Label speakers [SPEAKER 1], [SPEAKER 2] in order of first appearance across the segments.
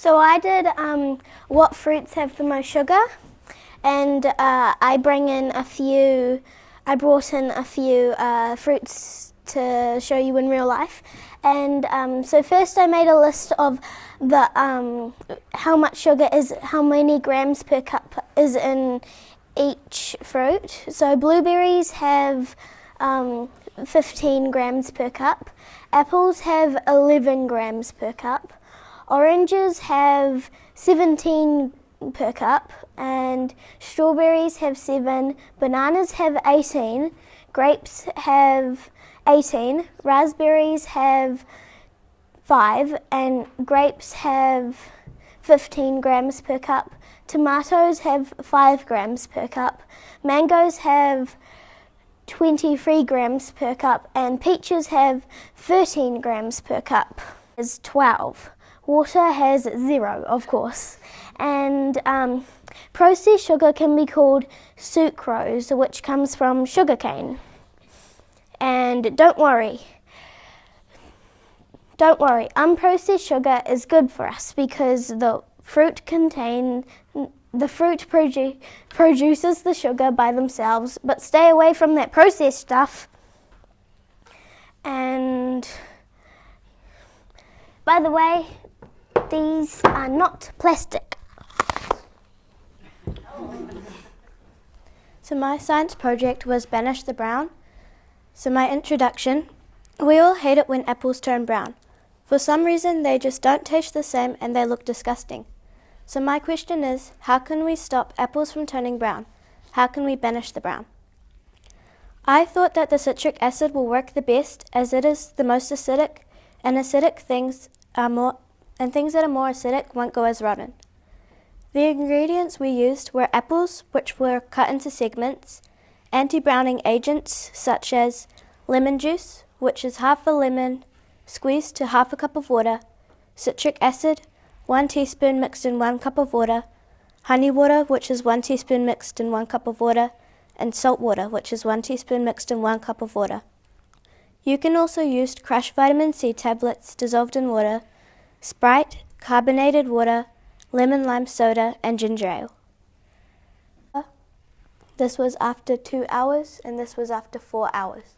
[SPEAKER 1] So I did what fruits have the most sugar, and I brought in a few fruits to show you in real life. And so first I made a list of the how much sugar is, how many grams per cup is in each fruit. So blueberries have 15 grams per cup, apples have 11 grams per cup, oranges have 17 per cup, and strawberries have 7, bananas have 18, grapes have 18, raspberries have 5, and grapes have 15 grams per cup. Tomatoes have 5 grams per cup, mangoes have 23 grams per cup, and peaches have 13 grams per cup. Is 12. Water has 0, of course. And processed sugar can be called sucrose, which comes from sugarcane. And don't worry, unprocessed sugar is good for us because the fruit produces the sugar by themselves, but stay away from that processed stuff. And by the way, these are not plastic.
[SPEAKER 2] So my science project was Banish the Brown. So my introduction, we all hate it when apples turn brown. For some reason they just don't taste the same and they look disgusting. So my question is, how can we stop apples from turning brown? How can we banish the brown? I thought that the citric acid will work the best as it is the most acidic, and things that are more acidic won't go as rotten. The ingredients we used were apples, which were cut into segments, anti-browning agents such as lemon juice, which is half a lemon squeezed to half a cup of water, citric acid, 1 teaspoon mixed in 1 cup of water, honey water, which is 1 teaspoon mixed in 1 cup of water, and salt water, which is 1 teaspoon mixed in 1 cup of water. You can also use crushed vitamin C tablets dissolved in water, Sprite, carbonated water, lemon lime soda, and ginger ale. This was after 2 hours, and this was after 4 hours.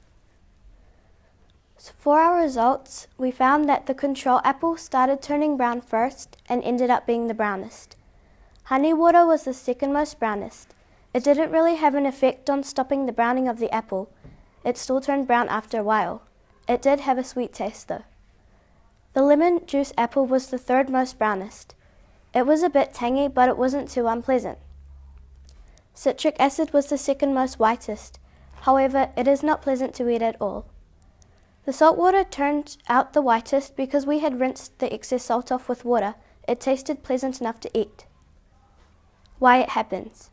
[SPEAKER 2] So for our results, we found that the control apple started turning brown first and ended up being the brownest. Honey water was the second most brownest. It didn't really have an effect on stopping the browning of the apple. It still turned brown after a while. It did have a sweet taste though. The lemon juice apple was the third most brownest. It was a bit tangy, but it wasn't too unpleasant. Citric acid was the second most whitest. However, it is not pleasant to eat at all. The salt water turned out the whitest because we had rinsed the excess salt off with water. It tasted pleasant enough to eat. Why it happens.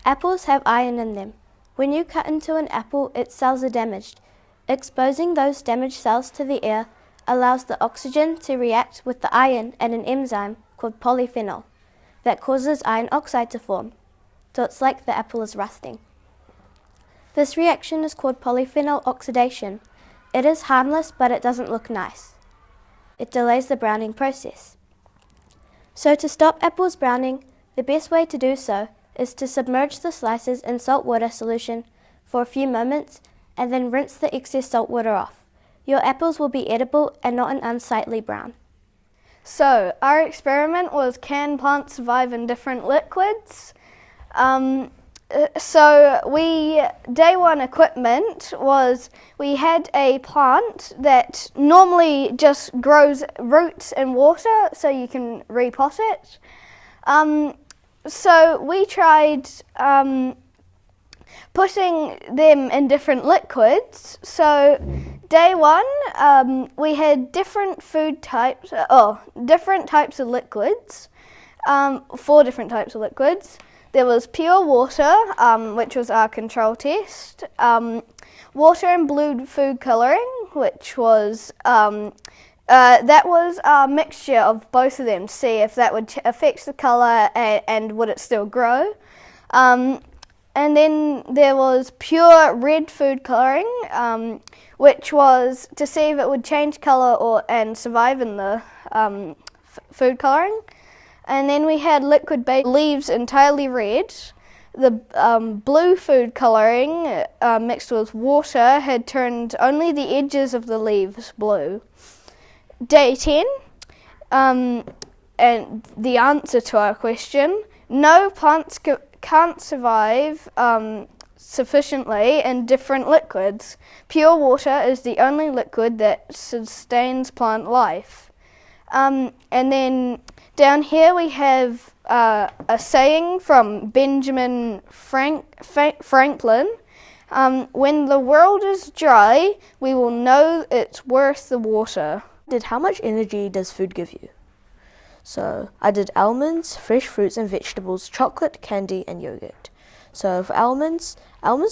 [SPEAKER 2] Apples have iron in them. When you cut into an apple, its cells are damaged. Exposing those damaged cells to the air allows the oxygen to react with the iron and an enzyme called polyphenol that causes iron oxide to form. So it's like the apple is rusting. This reaction is called polyphenol oxidation. It is harmless, but it doesn't look nice. It delays the browning process. So to stop apples browning, the best way to do so is to submerge the slices in salt water solution for a few moments and then rinse the excess salt water off. Your apples will be edible and not an unsightly brown.
[SPEAKER 3] So our experiment was, can plants survive in different liquids? Day one equipment was, we had a plant that normally just grows roots in water so you can repot it. So we tried putting them in different liquids. So day one, we had different types of liquids, 4 different types of liquids. There was pure water, which was our control test, water and blue food colouring, which was, that was a mixture of both of them to see if that would affect the colour and would it still grow. And then there was pure red food colouring, which was to see if it would change colour and survive in the food colouring. And then we had liquid leaves entirely red. The blue food colouring mixed with water had turned only the edges of the leaves blue. Day 10, and the answer to our question: no, plants can't survive sufficiently in different liquids. Pure water is the only liquid that sustains plant life. And then down here we have a saying from Benjamin Franklin. When the world is dry, we will know it's worth the water.
[SPEAKER 4] How much energy does food give you? So I did almonds, fresh fruits and vegetables, chocolate, candy and yogurt. So for almonds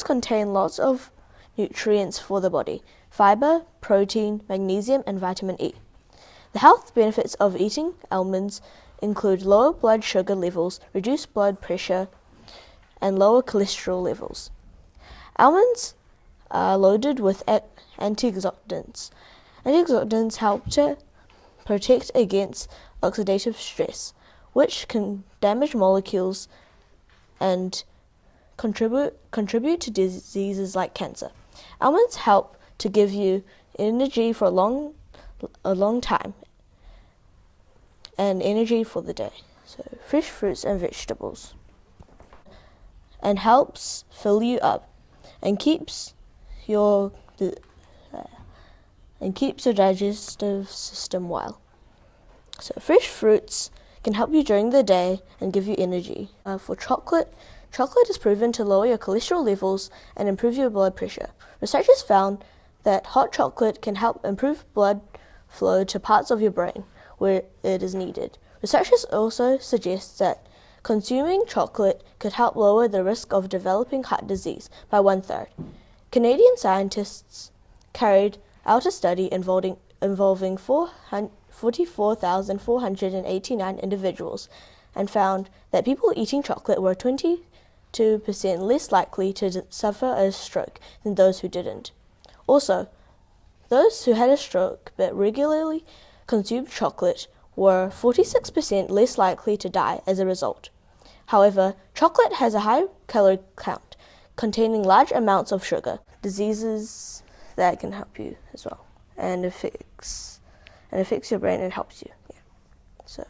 [SPEAKER 4] contain lots of nutrients for the body: fiber, protein, magnesium and vitamin E. The health benefits of eating almonds include lower blood sugar levels, reduced blood pressure and lower cholesterol levels. Almonds are loaded with antioxidants. Antioxidants help to protect against oxidative stress, which can damage molecules and contribute to diseases like cancer. Almonds help to give you energy for a long time and energy for the day. So fresh fruits and vegetables, and helps fill you up and keeps your digestive system well. So fresh fruits can help you during the day and give you energy. For chocolate is proven to lower your cholesterol levels and improve your blood pressure. Researchers found that hot chocolate can help improve blood flow to parts of your brain where it is needed. Researchers also suggest that consuming chocolate could help lower the risk of developing heart disease by 1/3. Canadian scientists carried out a study involving 44,489 individuals and found that people eating chocolate were 22% less likely to suffer a stroke than those who didn't. Also, those who had a stroke but regularly consumed chocolate were 46% less likely to die as a result. However, chocolate has a high calorie count, containing large amounts of sugar, diseases that can help you as well, and affects your brain and helps you. Yeah. So,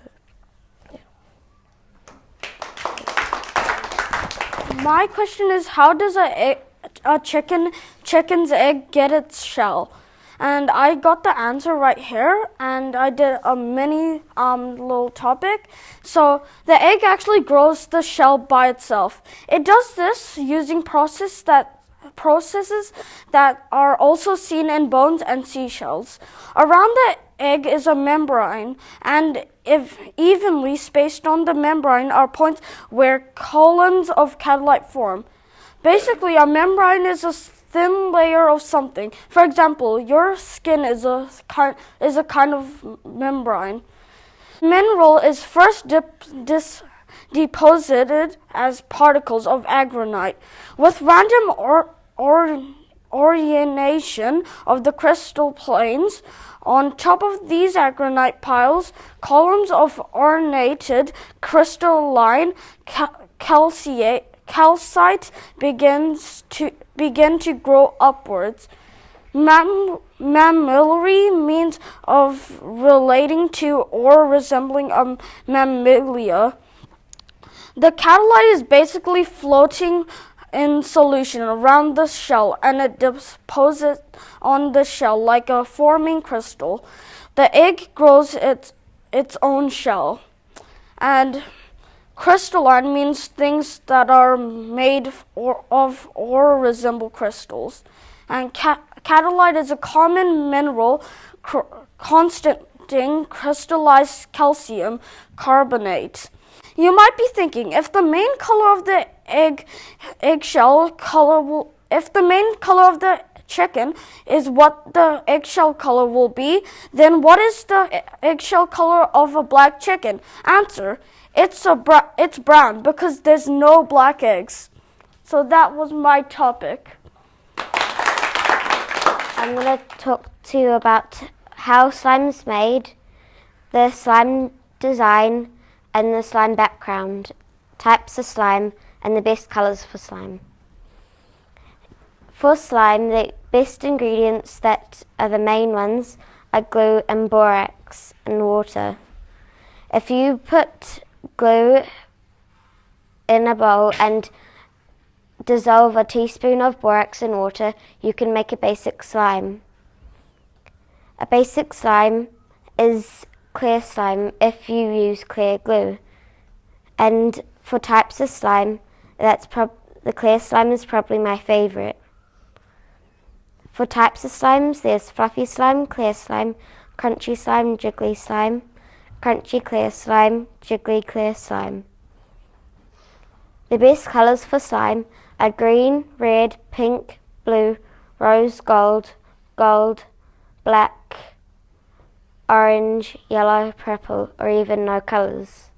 [SPEAKER 4] yeah.
[SPEAKER 5] My question is, how does a chicken's egg get its shell? And I got the answer right here, and I did a mini little topic. So the egg actually grows the shell by itself. It does this using processes that are also seen in bones and seashells. Around the egg is a membrane, and if evenly spaced on the membrane are points where columns of catalyte form. Basically, a membrane is a thin layer of something. For example, your skin is a kind of membrane. Mineral is first deposited as particles of aggranite with random orientation of the crystal planes. On top of these aggranite piles, columns of ornated crystalline calcite begin to grow upwards. Mammillary means of relating to or resembling a mammalia. The catalyte is basically floating in solution around the shell, and it deposits on the shell like a forming crystal. The egg grows its own shell. And crystalline means things that are made of or resemble crystals. And catalyte is a common mineral constituting crystallized calcium carbonate. You might be thinking, if the main color of the if the main color of the chicken is what the eggshell color will be, then what is the eggshell color of a black chicken? Answer: it's brown, because there's no black eggs. So that was my topic.
[SPEAKER 6] I'm going to talk to you about how slime is made, the slime design and the slime background, types of slime, and the best colours for slime. For slime, the best ingredients that are the main ones are glue and borax and water. If you put glue in a bowl and dissolve a teaspoon of borax in water, you can make a basic slime. A basic slime is clear slime if you use clear glue. And for types of slime, the clear slime is probably my favourite. For types of slimes, there's fluffy slime, clear slime, crunchy slime, jiggly slime, crunchy clear slime, jiggly clear slime. The best colours for slime are green, red, pink, blue, rose gold, gold, black, orange, yellow, purple, or even no colours.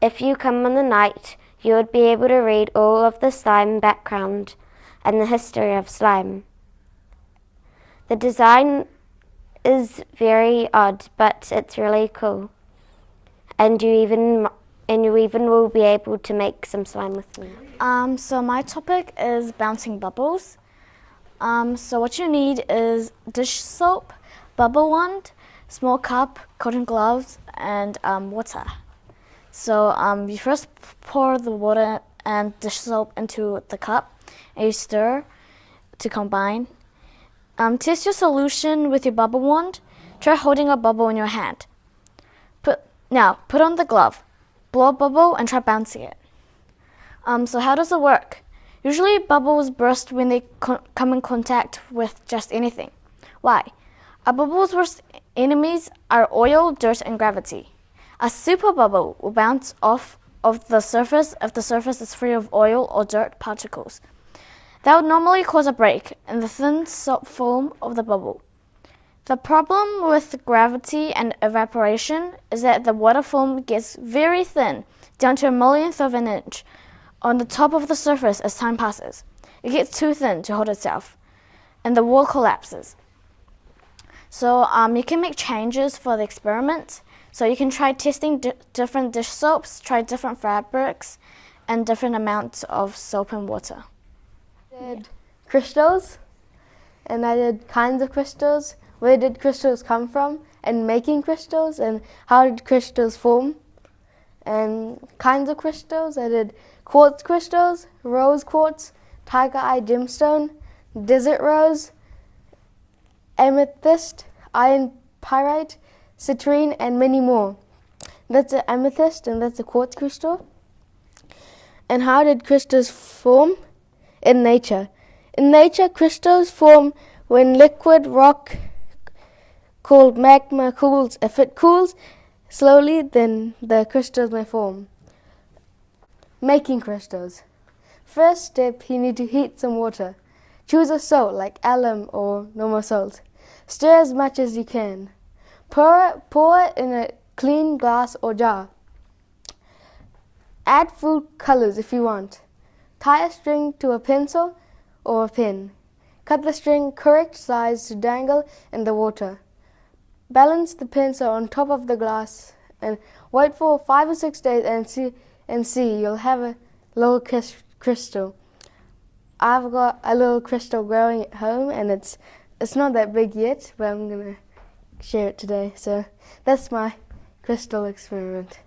[SPEAKER 6] If you come on the night, you would be able to read all of the slime background and the history of slime. The design is very odd, but it's really cool. And you even will be able to make some slime with me.
[SPEAKER 2] So my topic is bouncing bubbles. So what you need is dish soap, bubble wand, small cup, cotton gloves, and water. So you first pour the water and dish soap into the cup, and you stir to combine. Test your solution with your bubble wand. Try holding a bubble in your hand. Put on the glove. Blow a bubble and try bouncing it. So how does it work? Usually bubbles burst when they come in contact with just anything. Why? A bubble's worst enemies are oil, dirt, and gravity. A super bubble will bounce off of the surface if the surface is free of oil or dirt particles. That would normally cause a break in the thin soap film of the bubble. The problem with gravity and evaporation is that the water film gets very thin, down to a millionth of an inch, on the top of the surface as time passes. It gets too thin to hold itself, and the wall collapses. So you can make changes for the experiment. So you can try testing different dish soaps, try different fabrics, and different amounts of soap and water.
[SPEAKER 7] I did crystals, and I did kinds of crystals. Where did crystals come from, and making crystals, and how did crystals form, and kinds of crystals. I did quartz crystals, rose quartz, tiger eye gemstone, desert rose, amethyst, iron pyrite, citrine, and many more. That's an amethyst, and that's a quartz crystal. And how did crystals form? In nature. In nature, crystals form when liquid rock called magma cools. If it cools slowly, then the crystals may form. Making crystals. First step, you need to heat some water. Choose a salt like alum or normal salt. Stir as much as you can. Pour it in a clean glass or jar. Add food colors if you want. Tie a string to a pencil or a pen. Cut the string correct size to dangle in the water. Balance the pencil on top of the glass and wait for 5 or 6 days and see you'll have a little crystal. I've got a little crystal growing at home, and it's not that big yet, but I'm gonna share it today. So that's my crystal experiment.